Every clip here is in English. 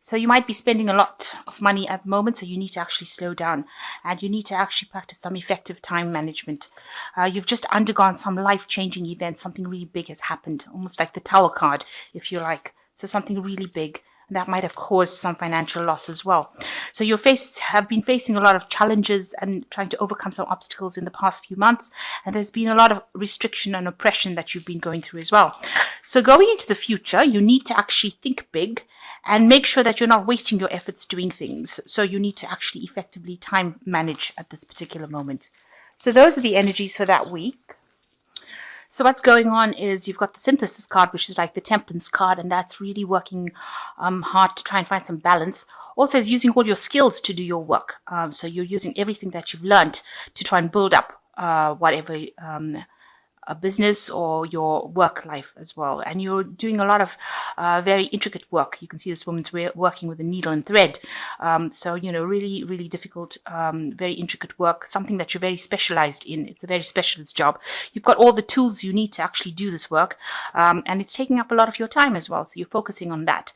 So you might be spending a lot of money at the moment, so you need to actually slow down, and you need to actually practice some effective time management. You've just undergone some life-changing event. Something really big has happened, almost like the Tower card, if you like. So something really big. That might have caused some financial loss as well. So you have been facing a lot of challenges and trying to overcome some obstacles in the past few months. And there's been a lot of restriction and oppression that you've been going through as well. So going into the future, you need to actually think big and make sure that you're not wasting your efforts doing things. So you need to actually effectively time manage at this particular moment. So those are the energies for that week. So what's going on is you've got the synthesis card, which is like the temperance card, and that's really working hard to try and find some balance. Also, is using all your skills to do your work. So you're using everything that you've learned to try and build up whatever a business or your work life as well. And you're doing a lot of very intricate work. You can see this woman's working with a needle and thread. So, really, really difficult, very intricate work, something that you're very specialized in. It's a very specialist job. You've got all the tools you need to actually do this work. And it's taking up a lot of your time as well. So you're focusing on that.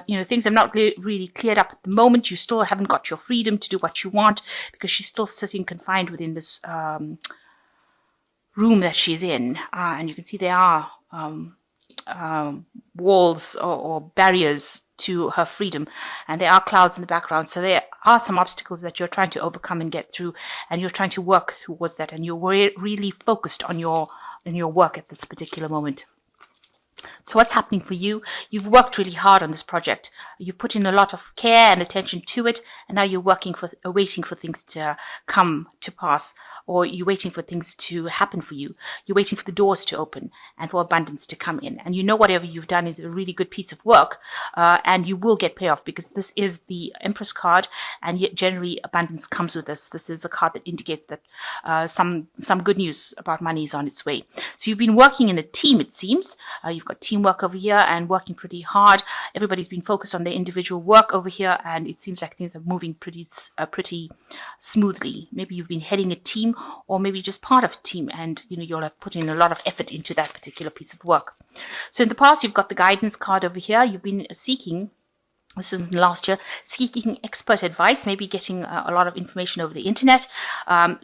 Things have not really cleared up at the moment. You still haven't got your freedom to do what you want because she's still sitting confined within this room that she's in, and you can see there are walls or barriers to her freedom, and there are clouds in the background. So there are some obstacles that you're trying to overcome and get through, and you're trying to work towards that, and you're really focused on your work at this particular moment. So what's happening for you? You've worked really hard on this project. You've put in a lot of care and attention to it, and now you're waiting for things to come to pass, or you're waiting for things to happen for you. You're waiting for the doors to open and for abundance to come in. And whatever you've done is a really good piece of work, and you will get payoff because this is the Empress card, and yet generally abundance comes with this. This is a card that indicates that some good news about money is on its way. So you've been working in a team, it seems. You've got teamwork over here and working pretty hard. Everybody's been focused on their individual work over here, and it seems like things are moving pretty smoothly. Maybe you've been heading a team, or maybe just part of a team, and you'll have put in a lot of effort into that particular piece of work. So in the past, you've got the guidance card over here. You've been seeking, this is last year, seeking expert advice, maybe getting a lot of information over the internet,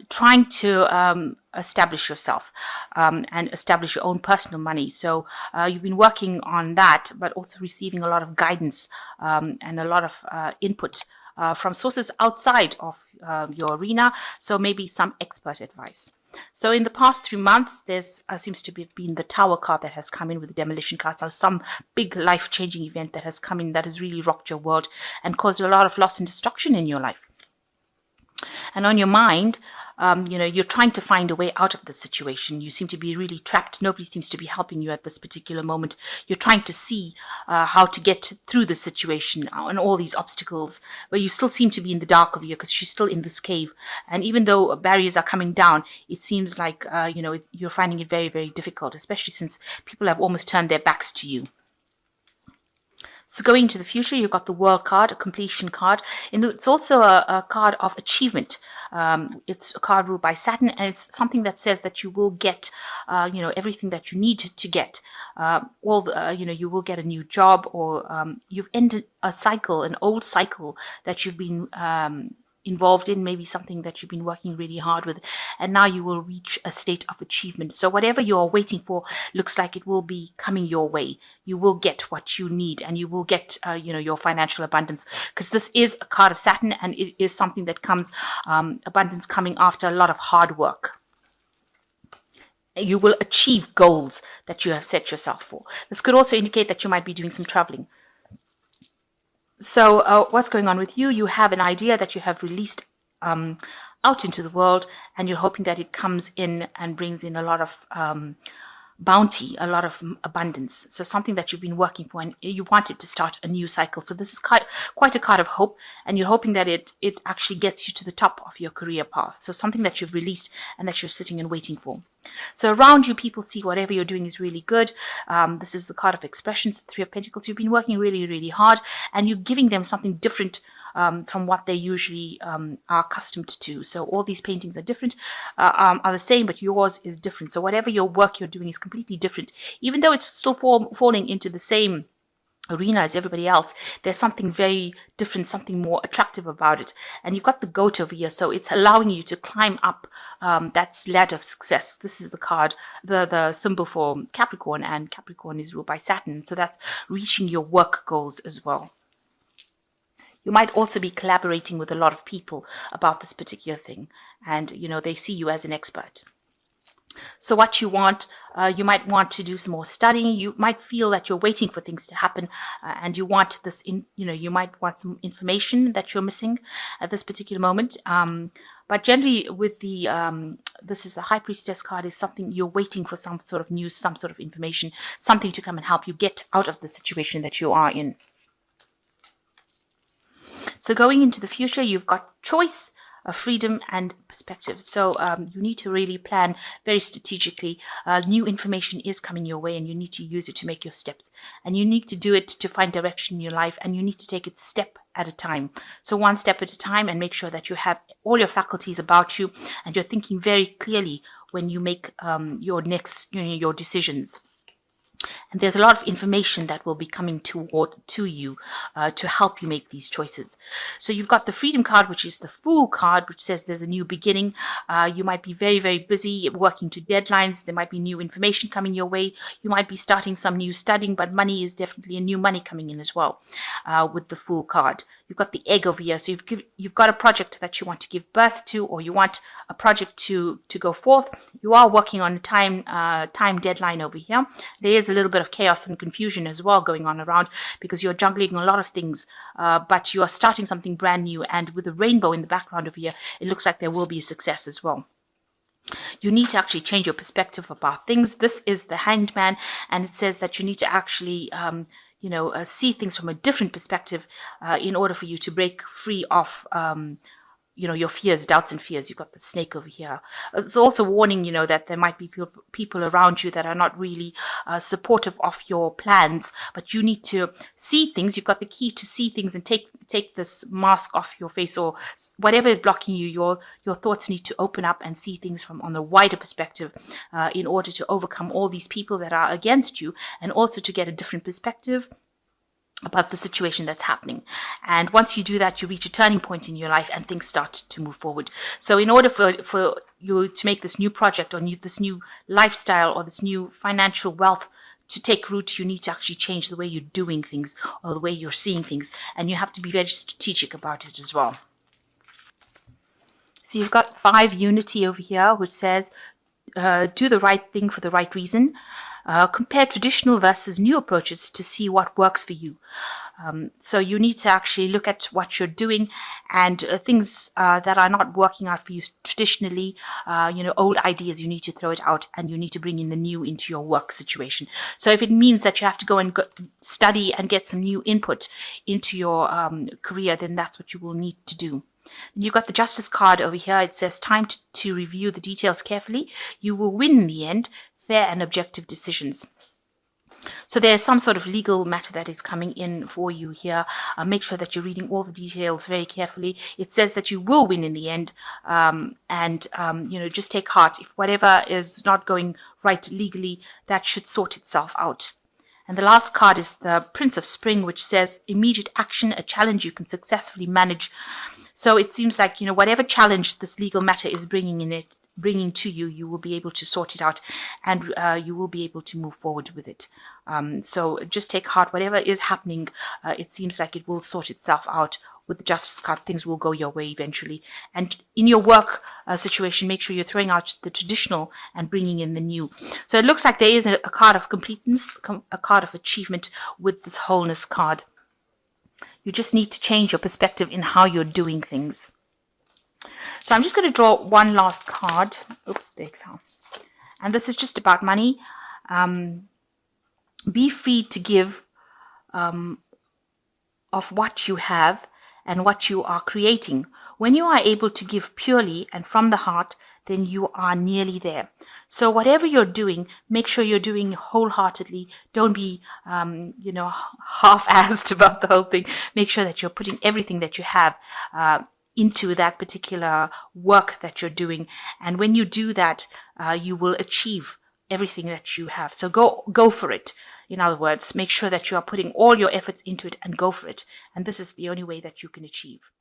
trying to establish yourself and establish your own personal money. So you've been working on that, but also receiving a lot of guidance and a lot of input from sources outside of your arena, so maybe some expert advice. So in the past 3 months, there's seems to be been the Tower card that has come in with the demolition card. So some big life-changing event that has come in that has really rocked your world and caused a lot of loss and destruction in your life. And on your mind, you're trying to find a way out of the situation. You seem to be really trapped. Nobody seems to be helping you at this particular moment. You're trying to see how to get through the situation and all these obstacles, but you still seem to be in the dark over here because she's still in this cave. And even though barriers are coming down, it seems like, you're finding it very, very difficult, especially since people have almost turned their backs to you. So going into the future, you've got the World card, a completion card, and it's also a card of achievement. It's a card ruled by Saturn, and it's something that says that you will get, everything that you need to get. You will get a new job, or you've ended a cycle, an old cycle that you've been involved in, maybe something that you've been working really hard with, and now you will reach a state of achievement. So whatever you're waiting for looks like it will be coming your way. You will get what you need, and you will get your financial abundance, because this is a card of Saturn, and it is something that comes abundance coming after a lot of hard work. You will achieve goals that you have set yourself for. This could also indicate that you might be doing some traveling. So what's going on with you? You have an idea that you have released out into the world, and you're hoping that it comes in and brings in a lot of bounty, a lot of abundance. So something that you've been working for, and you wanted to start a new cycle. So this is quite a card of hope, and you're hoping that it actually gets you to the top of your career path. So something that you've released and that you're sitting and waiting for. So around you, people see whatever you're doing is really good. This is the card of expressions, the Three of Pentacles. You've been working really, really hard, and you're giving them something different from what they usually are accustomed to. So all these paintings are different, are the same, but yours is different. So whatever your work you're doing is completely different, even though it's still falling into the same arena as everybody else, there's something very different, something more attractive about it. And you've got the goat over here, so it's allowing you to climb up that ladder of success. This is the card, the symbol for Capricorn, and Capricorn is ruled by Saturn, so that's reaching your work goals as well. You might also be collaborating with a lot of people about this particular thing, and they see you as an expert. So what you want, you might want to do some more studying. You might feel that you're waiting for things to happen, and you want this you might want some information that you're missing at this particular moment. But generally with the, this is the High Priestess card, is something you're waiting for, some sort of news, some sort of information, something to come and help you get out of the situation that you are in. So going into the future, you've got choice, freedom and perspective. So you need to really plan very strategically. New information is coming your way, and you need to use it to make your steps. And you need to do it to find direction in your life, and you need to take it step at a time. So one step at a time, and make sure that you have all your faculties about you, and you're thinking very clearly when you make your next, your decisions. And there's a lot of information that will be coming to you to help you make these choices. So you've got the Freedom card, which is the Fool card, which says there's a new beginning. You might be very, very busy working to deadlines. There might be new information coming your way. You might be starting some new studying, but money is definitely a new money coming in as well with the Fool card. You've got the Egg over here. So you've got a project that you want to give birth to, or you want a project to go forth. You are working on a time deadline over here. There is a little bit of chaos and confusion as well going on around, because you're juggling a lot of things, but you are starting something brand new. And with the rainbow in the background over here, it looks like there will be a success as well. You need to actually change your perspective about things. This is the Hanged Man, and it says that you need to actually see things from a different perspective in order for you to break free of your fears, doubts and fears. You've got the Snake over here. It's also warning, that there might be people around you that are not really supportive of your plans, but you need to see things. You've got the key to see things and take this mask off your face, or whatever is blocking you. Your thoughts need to open up and see things from on a wider perspective in order to overcome all these people that are against you, and also to get a different perspective about the situation that's happening. And once you do that, you reach a turning point in your life and things start to move forward. So in order for you to make this new project, or this new lifestyle, or this new financial wealth to take root, you need to actually change the way you're doing things, or the way you're seeing things, and you have to be very strategic about it as well. So you've got 5 Unity over here, which says do the right thing for the right reason. Compare traditional versus new approaches to see what works for you. So you need to actually look at what you're doing, and things that are not working out for you traditionally, old ideas, you need to throw it out, and you need to bring in the new into your work situation. So if it means that you have to go and study and get some new input into your career, then that's what you will need to do. You've got the Justice card over here. It says time to review the details carefully. You will win in the end. Fair and objective decisions. So there's some sort of legal matter that is coming in for you here. Make sure that you're reading all the details very carefully. It says that you will win in the end, just take heart. If whatever is not going right legally, that should sort itself out. And the last card is the Prince of Spring, which says immediate action, a challenge you can successfully manage. So it seems like, whatever challenge this legal matter is bringing to you, you will be able to sort it out, and you will be able to move forward with it. So just take heart. Whatever is happening, it seems like it will sort itself out. With the Justice card, things will go your way eventually. And in your work situation, make sure you're throwing out the traditional and bringing in the new. So it looks like there is a card of completeness, a card of achievement with this Wholeness card. You just need to change your perspective in how you're doing things. So I'm just going to draw one last card. Oops, there it fell. And this is just about money. Be free to give of what you have and what you are creating. When you are able to give purely and from the heart, then you are nearly there. So whatever you're doing, make sure you're doing wholeheartedly. Don't be, half-assed about the whole thing. Make sure that you're putting everything that you have into that particular work that you're doing. And when you do that, you will achieve everything that you have. So go for it. In other words, make sure that you are putting all your efforts into it and go for it. And this is the only way that you can achieve.